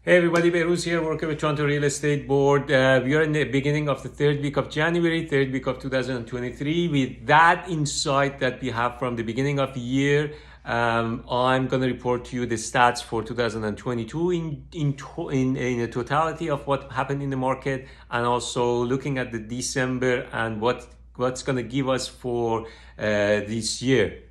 Hey everybody, Beiruz here, working with Toronto Real Estate Board. We are in the beginning of the third week of January, third week of 2023. With that insight that we have from the beginning of the year, I'm going to report to you the stats for 2022 in a totality of what happened in the market, and also looking at the December and what's going to give us for this year.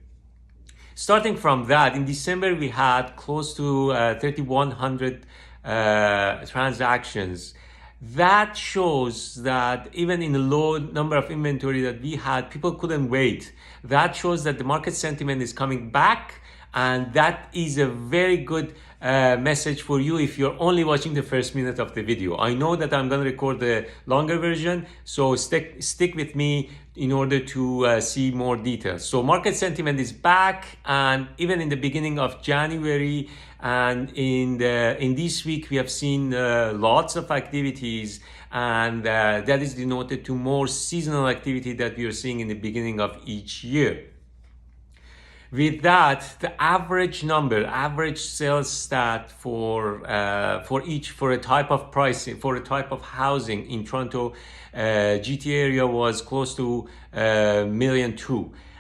Starting from that, in December we had close to 3,100 transactions. That shows that even in the low number of inventory that we had, people couldn't wait. That shows that the market sentiment is coming back, and that is a very good message for you if you're only watching the first minute of the video. I know that I'm going to record the longer version, so stick with me in order to see more details. So market sentiment is back, and even in the beginning of January and in this week we have seen lots of activities, and that is denoted to more seasonal activity that we are seeing in the beginning of each year. With that, the average sales stat for a type of pricing, for a type of housing in Toronto GTA area was close to $1.2 million,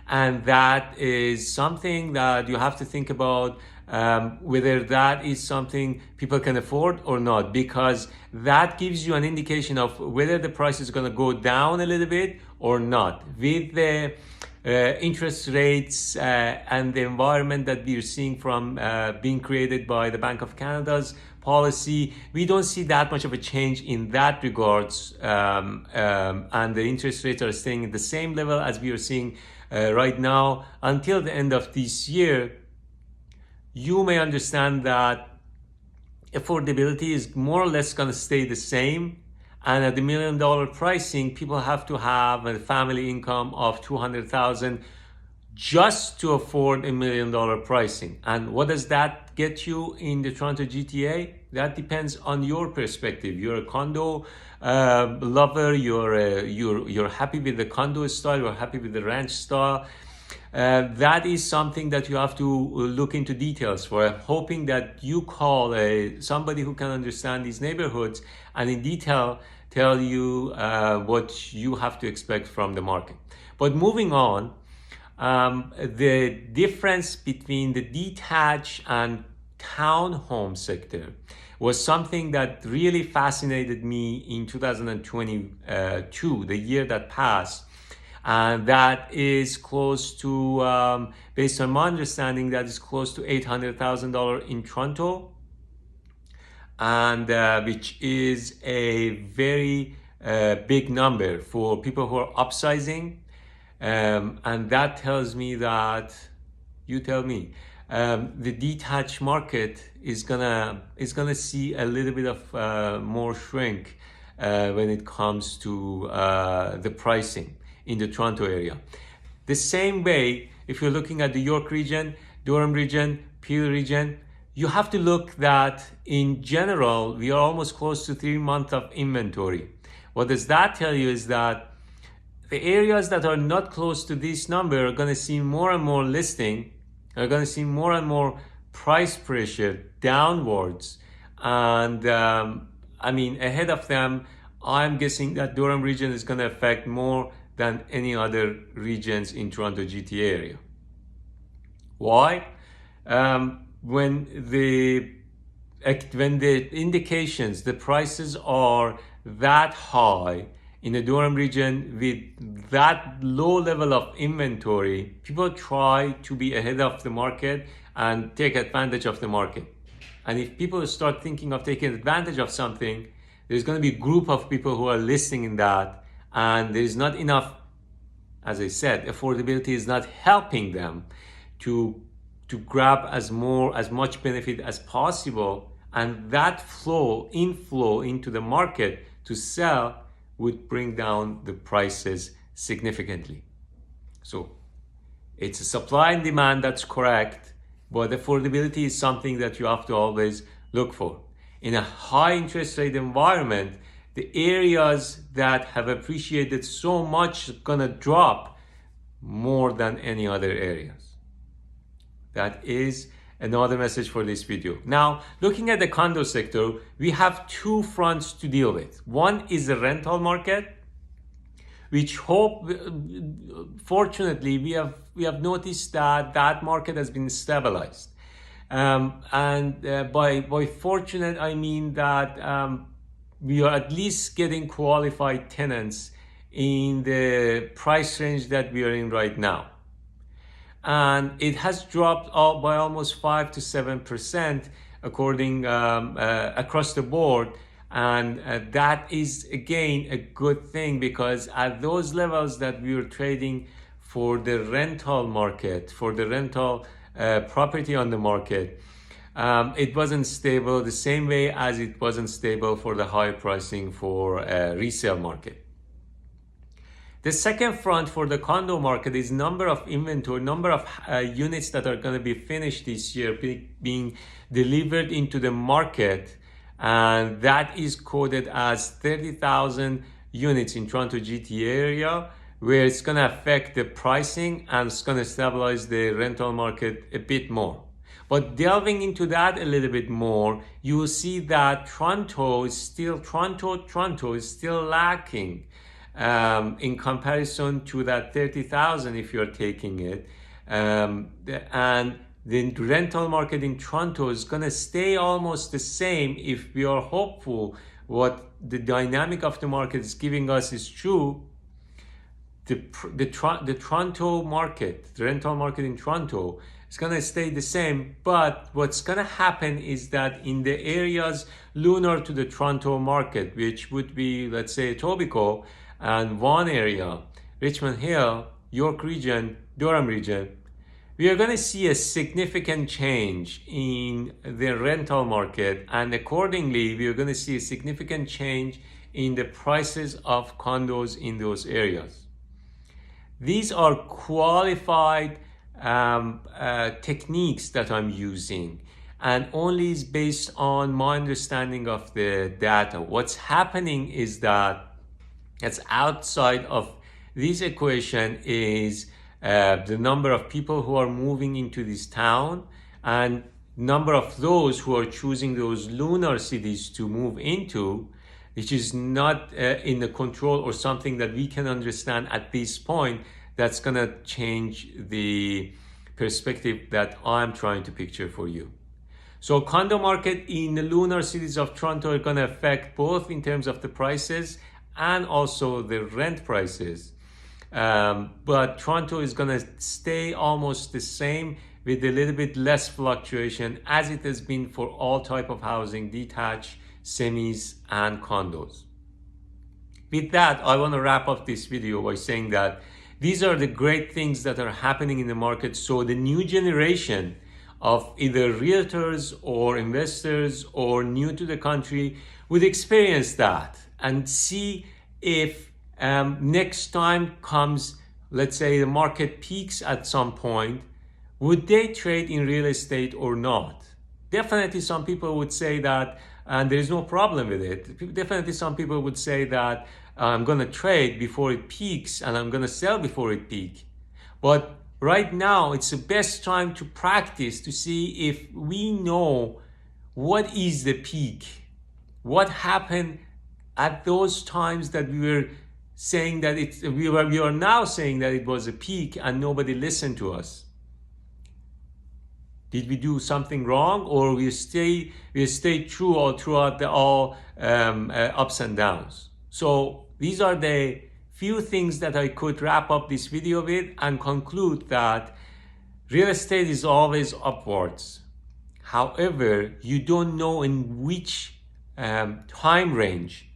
and that is something that you have to think about whether that is something people can afford or not, because that gives you an indication of whether the price is going to go down a little bit or not. With the interest rates and the environment that we're seeing from being created by the Bank of Canada's policy, we don't see that much of a change in that regards, and the interest rates are staying at the same level as we are seeing right now until the end of this year. You may understand that affordability is more or less going to stay the same, and at the $1 million pricing, people have to have a family income of $200,000 just to afford $1 million pricing. And what does that get you in the Toronto GTA? That depends on your perspective. You're a condo lover. You're happy with the condo style. You're happy with the ranch style. That is something that you have to look into details for. I'm hoping that you call somebody who can understand these neighborhoods and in detail tell you what you have to expect from the market. But moving on, the difference between the detached and townhome sector was something that really fascinated me in 2022, the year that passed. And that is close to, based on my understanding, that is close to $800,000 in Toronto, and which is a very big number for people who are upsizing. And that tells me that, you tell me, the detached market is gonna see a little bit of more shrink when it comes to the pricing in the Toronto area. The same way, if you're looking at the York region, Durham region, Peel region, you have to look that in general, we are almost close to 3 months of inventory. What does that tell you is that the areas that are not close to this number are going to see more and more listing, are going to see more and more price pressure downwards. And ahead of them, I'm guessing that Durham region is going to affect more than any other regions in Toronto GTA area. Why? When the indications, the prices are that high in the Durham region with that low level of inventory, people try to be ahead of the market and take advantage of the market. And if people start thinking of taking advantage of something, there's going to be a group of people who are listing in that, and there is not enough, as I said, affordability is not helping them to grab as much benefit as possible, and that inflow into the market to sell would bring down the prices significantly. So it's a supply and demand, that's correct, but affordability is something that you have to always look for. In a high interest rate environment, the areas that have appreciated so much are gonna drop more than any other areas. That is another message for this video. Now, looking at the condo sector, we have two fronts to deal with. One is the rental market, which fortunately we have noticed that market has been stabilized. By fortunate, I mean that we are at least getting qualified tenants in the price range that we are in right now. And it has dropped by almost 5 to 7% according across the board. And that is again a good thing, because at those levels that we were trading for the rental market, for the rental property on the market, it wasn't stable the same way as it wasn't stable for the high pricing for resale market. The second front for the condo market is number of inventory, number of units that are going to be finished this year being delivered into the market, and that is quoted as 30,000 units in Toronto GTA area, where it's going to affect the pricing and it's going to stabilize the rental market a bit more. But delving into that a little bit more, you will see that Toronto is still lacking in comparison to that 30,000 if you're taking it. And the rental market in Toronto is going to stay almost the same if we are hopeful what the dynamic of the market is giving us is true. The Toronto market, the rental market in Toronto, is going to stay the same. But what's going to happen is that in the areas lunar to the Toronto market, which would be, let's say, Etobicoke and Vaughan area, Richmond Hill, York region, Durham region, we are going to see a significant change in the rental market, and accordingly, we are going to see a significant change in the prices of condos in those areas. These are qualified techniques that I'm using, and only is based on my understanding of the data. What's happening is that it's outside of this equation is the number of people who are moving into this town, and number of those who are choosing those lunar cities to move into, which is not in the control or something that we can understand at this point. That's going to change the perspective that I'm trying to picture for you. So condo market in the lunar cities of Toronto are going to affect both in terms of the prices and also the rent prices. But Toronto is going to stay almost the same with a little bit less fluctuation as it has been for all type of housing, detached, semis, and condos. With that, I want to wrap up this video by saying that these are the great things that are happening in the market. So the new generation of either realtors or investors or new to the country would experience that and see if next time comes, let's say the market peaks at some point, would they trade in real estate or not? Definitely some people would say that, and there is no problem with it. Definitely some people would say that I'm going to trade before it peaks and I'm going to sell before it peaks. But right now, it's the best time to practice to see if we know what is the peak, what happened at those times that we were saying that we are now saying that it was a peak and nobody listened to us. Did we do something wrong, or we stay true all throughout the ups and downs? So these are the few things that I could wrap up this video with and conclude that real estate is always upwards. However, you don't know in which time range,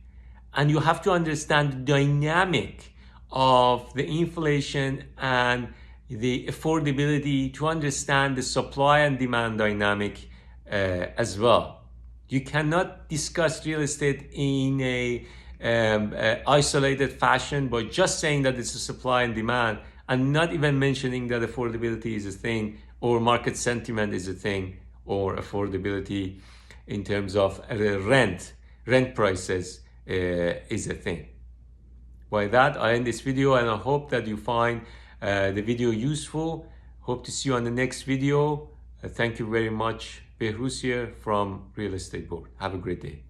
and you have to understand the dynamic of the inflation and the affordability to understand the supply and demand dynamic as well. You cannot discuss real estate in a isolated fashion by just saying that it's a supply and demand and not even mentioning that affordability is a thing, or market sentiment is a thing, or affordability in terms of rent prices is a thing. By that, I end this video, and I hope that you find the video useful. Hope to see you on the next video. Thank you very much. Behrus here from Real Estate Board. Have a great day.